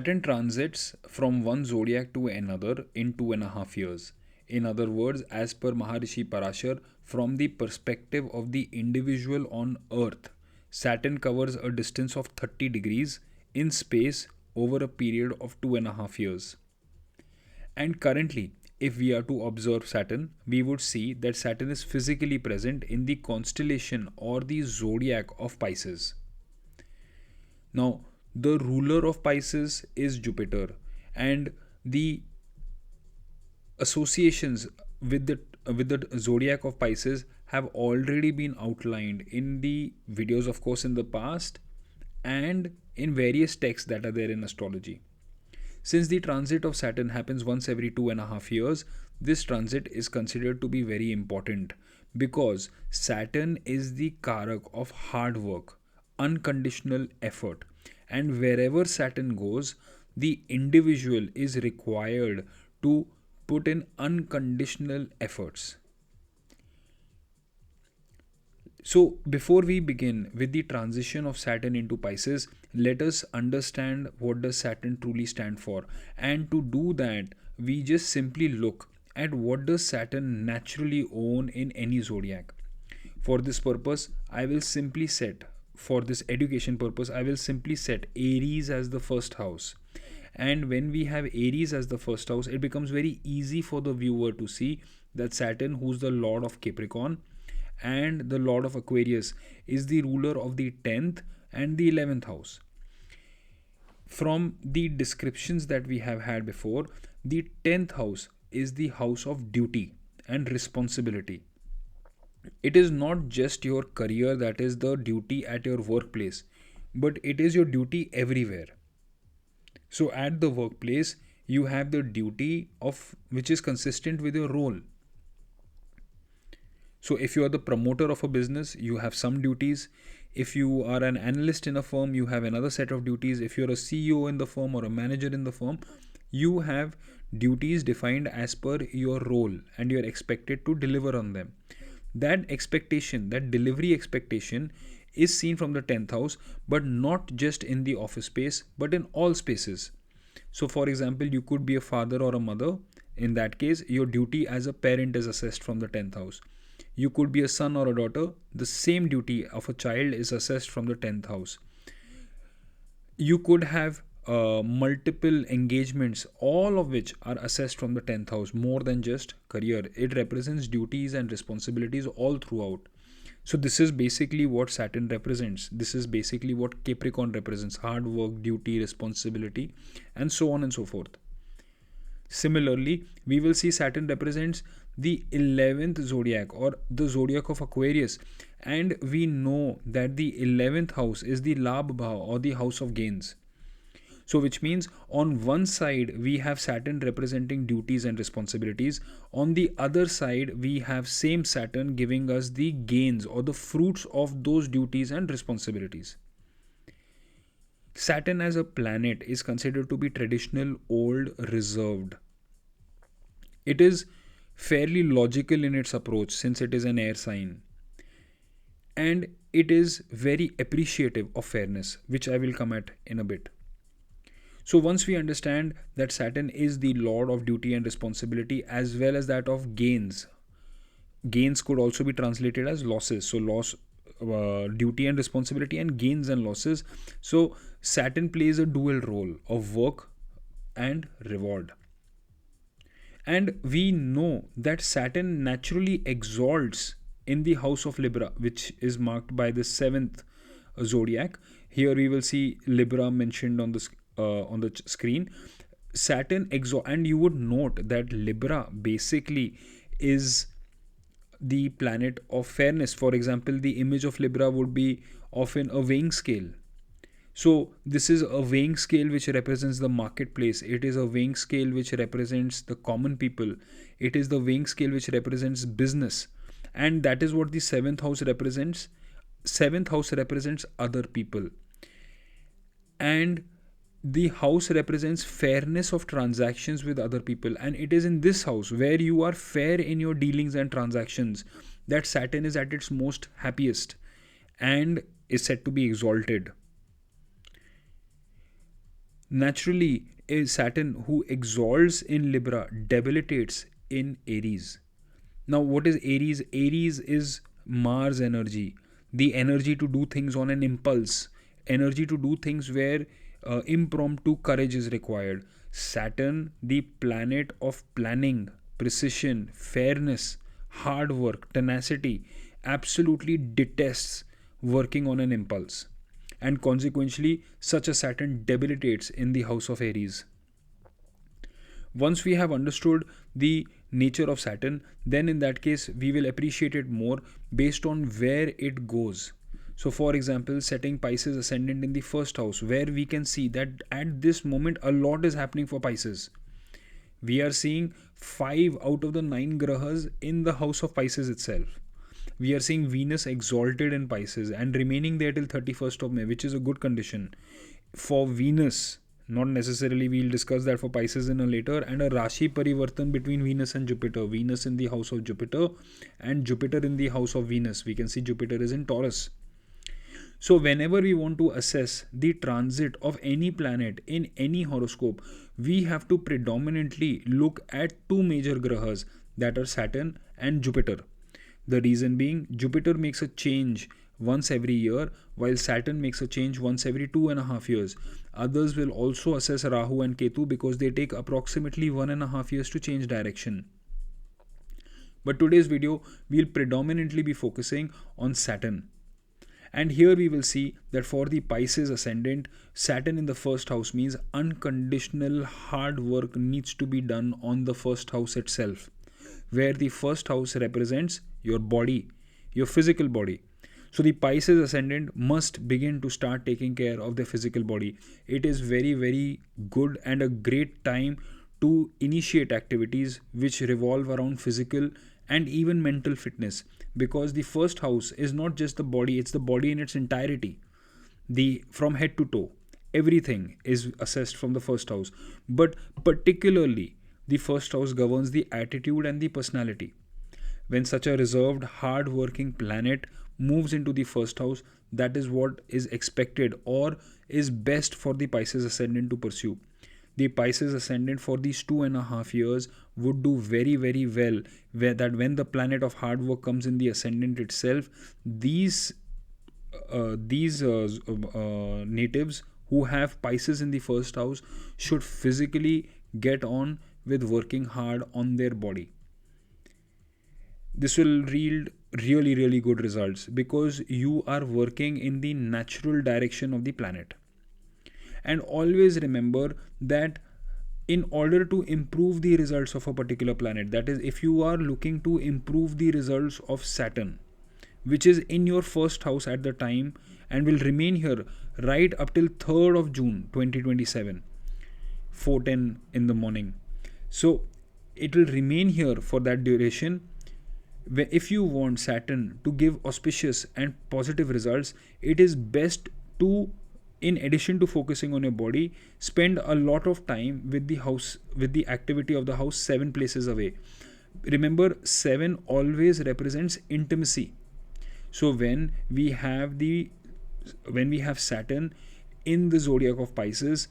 Saturn transits from one zodiac to another in 2.5 years. In other words, as per Maharishi Parashar, from the perspective of the individual on Earth, Saturn covers a distance of 30 degrees in space over a period of 2.5 years. And currently, if we are to observe Saturn, we would see that Saturn is physically present in the constellation or the zodiac of Pisces. Now, the ruler of Pisces is Jupiter, and the associations with the zodiac of Pisces have already been outlined in the videos, of course, in the past, and in various texts that are there in astrology. Since the transit of Saturn happens once every 2.5 years, this transit is considered to be very important because Saturn is the Karak of hard work, unconditional effort, and wherever Saturn goes, the individual is required to put in unconditional efforts. So, before we begin with the transition of Saturn into Pisces, let us understand what does Saturn truly stand for. And to do that, we just simply look at what does Saturn naturally own in any zodiac. For this purpose, I will simply set for this education purpose, I will simply set Aries as the first house. And when we have Aries as the first house, it becomes very easy for the viewer to see that Saturn, who's the lord of Capricorn and the lord of Aquarius, is the ruler of the 10th and the 11th house. From the descriptions that we have had before, the 10th house is the house of duty and responsibility. It is not just your career that is the duty at your workplace, but it is your duty everywhere. So at the workplace, you have the duty of which is consistent with your role. So if you are the promoter of a business, you have some duties. If you are an analyst in a firm, you have another set of duties. If you're a CEO in the firm or a manager in the firm, you have duties defined as per your role and you're expected to deliver on them. That expectation, that delivery expectation, is seen from the 10th house, but not just in the office space, but in all spaces. So, for example, you could be a father or a mother. In that case, your duty as a parent is assessed from the 10th house. You could be a son or a daughter. The same duty of a child is assessed from the 10th house. You could have multiple engagements, all of which are assessed from the 10th house, more than just career. It represents duties and responsibilities all throughout. So, this is basically what Saturn represents. This is basically what Capricorn represents: hard work, duty, responsibility, and so on and so forth. Similarly, we will see Saturn represents the 11th zodiac or the zodiac of Aquarius, and we know that the 11th house is the Labh Bhav or the house of gains. So, which means on one side we have Saturn representing duties and responsibilities. On the other side, we have same Saturn giving us the gains or the fruits of those duties and responsibilities. Saturn as a planet is considered to be traditional, old, reserved. It is fairly logical in its approach since it is an air sign. And it is very appreciative of fairness, which I will come at in a bit. So once we understand that Saturn is the lord of duty and responsibility as well as that of gains. Gains could also be translated as losses. So loss, duty and responsibility, and gains and losses. So Saturn plays a dual role of work and reward. And we know that Saturn naturally exalts in the house of Libra, which is marked by the 7th zodiac. Here we will see Libra mentioned on the screen. Saturn and you would note that Libra basically is the planet of fairness. For example, the image of Libra would be often a weighing scale. So this is a weighing scale which represents the marketplace. It is a weighing scale which represents the common people. It is the weighing scale which represents business. And that is what the 7th house represents. 7th house represents other people. And the house represents fairness of transactions with other people, and it is in this house where you are fair in your dealings and transactions that Saturn is at its most happiest and is said to be exalted. Naturally, a Saturn who exalts in Libra debilitates in Aries. Now, what is Aries? Aries is Mars energy, the energy to do things on an impulse, energy to do things where impromptu courage is required. Saturn, the planet of planning, precision, fairness, hard work, tenacity, absolutely detests working on an impulse. And consequently, such a Saturn debilitates in the house of Aries. Once we have understood the nature of Saturn, then in that case we will appreciate it more based on where it goes. So, for example, setting Pisces ascendant in the first house, where we can see that at this moment a lot is happening for Pisces. We are seeing 5 out of the 9 grahas in the house of Pisces itself. We are seeing Venus exalted in Pisces and remaining there till 31st of May, which is a good condition. For Venus, not necessarily, we'll discuss that for Pisces in a later, and a Rashi Parivartan between Venus and Jupiter. Venus in the house of Jupiter and Jupiter in the house of Venus. We can see Jupiter is in Taurus. So, whenever we want to assess the transit of any planet in any horoscope, we have to predominantly look at two major grahas, that are Saturn and Jupiter. The reason being, Jupiter makes a change once every year, while Saturn makes a change once every 2.5 years. Others will also assess Rahu and Ketu because they take approximately 1.5 years to change direction. But today's video, we'll predominantly be focusing on Saturn. And here we will see that for the Pisces ascendant, Saturn in the first house means unconditional hard work needs to be done on the first house itself, where the first house represents your body, your physical body. So the Pisces ascendant must begin to start taking care of their physical body. It is very, very good and a great time to initiate activities which revolve around physical and even mental fitness, because the first house is not just the body, it's the body in its entirety, the from head to toe, everything is assessed from the first house. But particularly the first house governs the attitude and the personality. When such a reserved hard working planet moves into the first house, that is what is expected or is best for the Pisces ascendant to pursue. The Pisces ascendant for these 2.5 years would do very, very well, where that when the planet of hard work comes in the ascendant itself, these natives who have Pisces in the first house should physically get on with working hard on their body. This will yield really, really good results because you are working in the natural direction of the planet. And always remember that in order to improve the results of a particular planet, that is, if you are looking to improve the results of Saturn, which is in your first house at the time and will remain here right up till 3rd of June 2027, 4:10 in the morning. So it will remain here for that duration. If you want Saturn to give auspicious and positive results, it is best to, in addition to focusing on your body, spend a lot of time with the house, with the activity of the house 7 places away. Remember, 7 always represents intimacy. So when we have Saturn in the zodiac of Pisces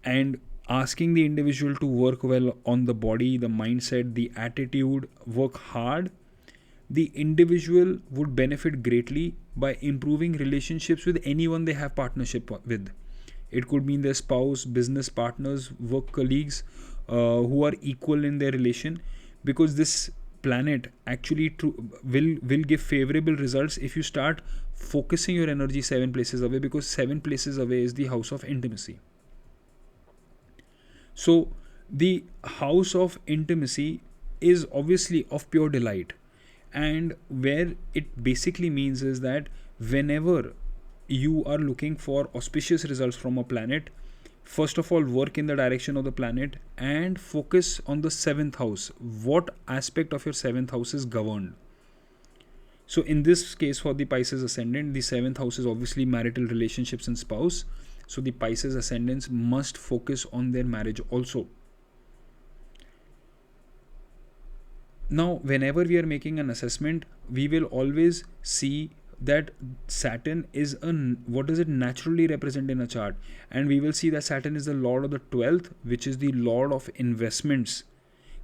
and asking the individual to work well on the body, the mindset, the attitude, work hard, the individual would benefit greatly by improving relationships with anyone they have partnership with. It could mean their spouse, business partners, work colleagues, who are equal in their relation, because this planet actually will give favorable results if you start focusing your energy 7 places away, because 7 places away is the house of intimacy. So the house of intimacy is obviously of pure delight, and where it basically means is that whenever you are looking for auspicious results from a planet, first of all work in the direction of the planet and focus on the 7th house. What aspect of your 7th house is governed? So in this case, for the Pisces ascendant, the 7th house is obviously marital relationships and spouse. So the Pisces ascendants must focus on their marriage also. Now, whenever we are making an assessment, we will always see that Saturn is what does it naturally represent in a chart, and we will see that Saturn is the lord of the 12th, which is the lord of investments,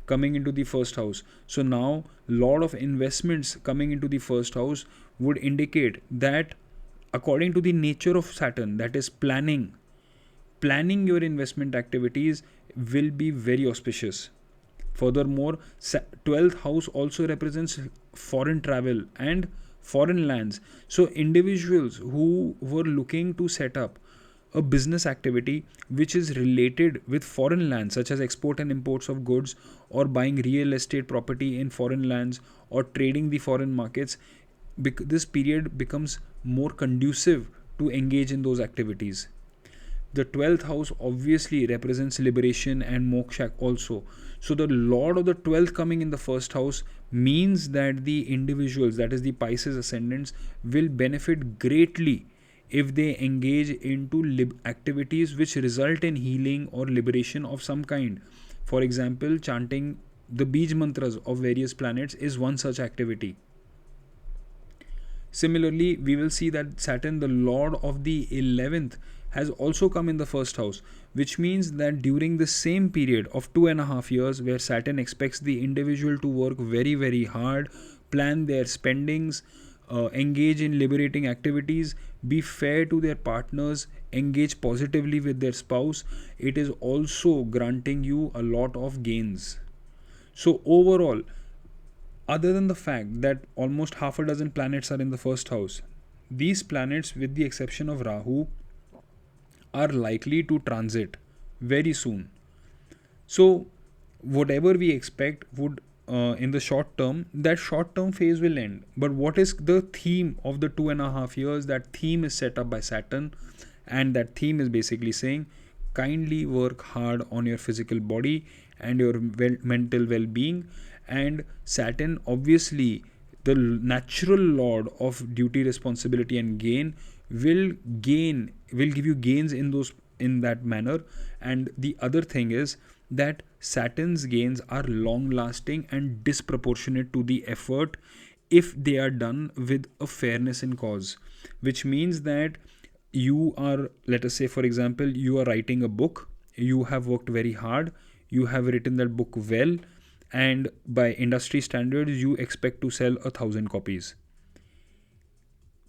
coming into the first house. So now lord of investments coming into the first house would indicate that, according to the nature of Saturn, that is planning your investment activities will be very auspicious. Furthermore, 12th house also represents foreign travel and foreign lands. So, individuals who were looking to set up a business activity which is related with foreign lands, such as export and imports of goods, or buying real estate property in foreign lands, or trading the foreign markets, this period becomes more conducive to engage in those activities. The 12th house obviously represents liberation and moksha also. So the lord of the 12th coming in the first house means that the individuals, that is the Pisces ascendants, will benefit greatly if they engage into activities which result in healing or liberation of some kind. For example, chanting the Bij mantras of various planets is one such activity. Similarly, we will see that Saturn, the lord of the 11th, has also come in the first house, which means that during the same period of 2.5 years, where Saturn expects the individual to work very, very hard, plan their spendings, engage in liberating activities, be fair to their partners, engage positively with their spouse, it is also granting you a lot of gains. So, overall, other than the fact that almost half a dozen planets are in the first house, these planets, with the exception of Rahu, are likely to transit very soon. So, whatever we expect would, in the short term, that short term phase will end. But what is the theme of the 2.5 years? That theme is set up by Saturn, and that theme is basically saying, kindly work hard on your physical body and your mental well being. And Saturn, obviously, the natural lord of duty, responsibility, and will give you gains in that manner. And the other thing is that Saturn's gains are long lasting and disproportionate to the effort if they are done with a fairness in cause, which means that you are, let us say, for example, you are writing a book, you have worked very hard, you have written that book well, and by industry standards you expect to sell 1,000 copies.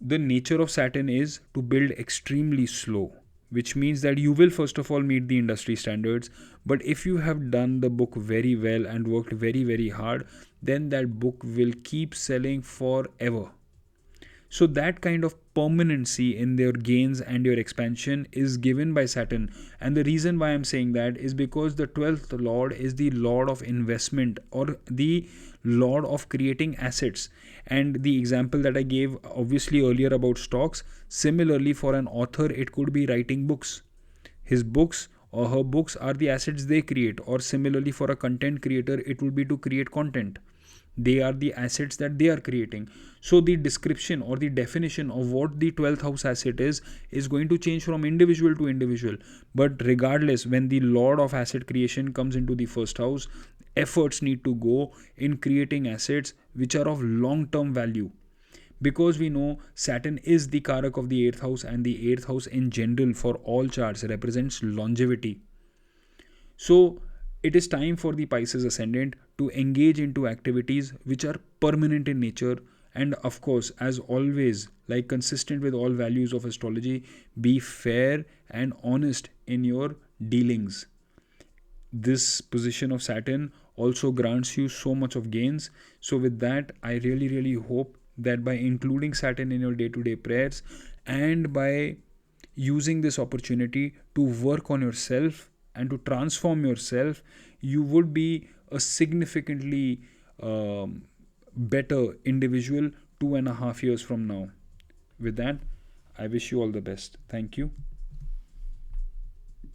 The nature of Saturn is to build extremely slow, which means that you will first of all meet the industry standards. But if you have done the book very well and worked very, very hard, then that book will keep selling forever. So that kind of permanency in their gains and your expansion is given by Saturn. And the reason why I'm saying that is because the 12th lord is the lord of investment, or the lord of creating assets. And the example that I gave obviously earlier about stocks, similarly for an author, it could be writing books. His books or her books are the assets they create, or similarly for a content creator, it would be to create content. They are the assets that they are creating. So the description or the definition of what the 12th house asset is going to change from individual to individual. But regardless, when the lord of asset creation comes into the first house, efforts need to go in creating assets which are of long term value, because we know Saturn is the Karak of the 8th house, and the 8th house in general for all charts represents longevity. So it is time for the Pisces ascendant to engage into activities which are permanent in nature. And of course, as always, like consistent with all values of astrology, be fair and honest in your dealings. This position of Saturn also grants you so much of gains. So with that, I really, really hope that by including Saturn in your day-to-day prayers, and by using this opportunity to work on yourself and to transform yourself, you would be a significantly better individual 2.5 years from now. With that, I wish you all the best. Thank you.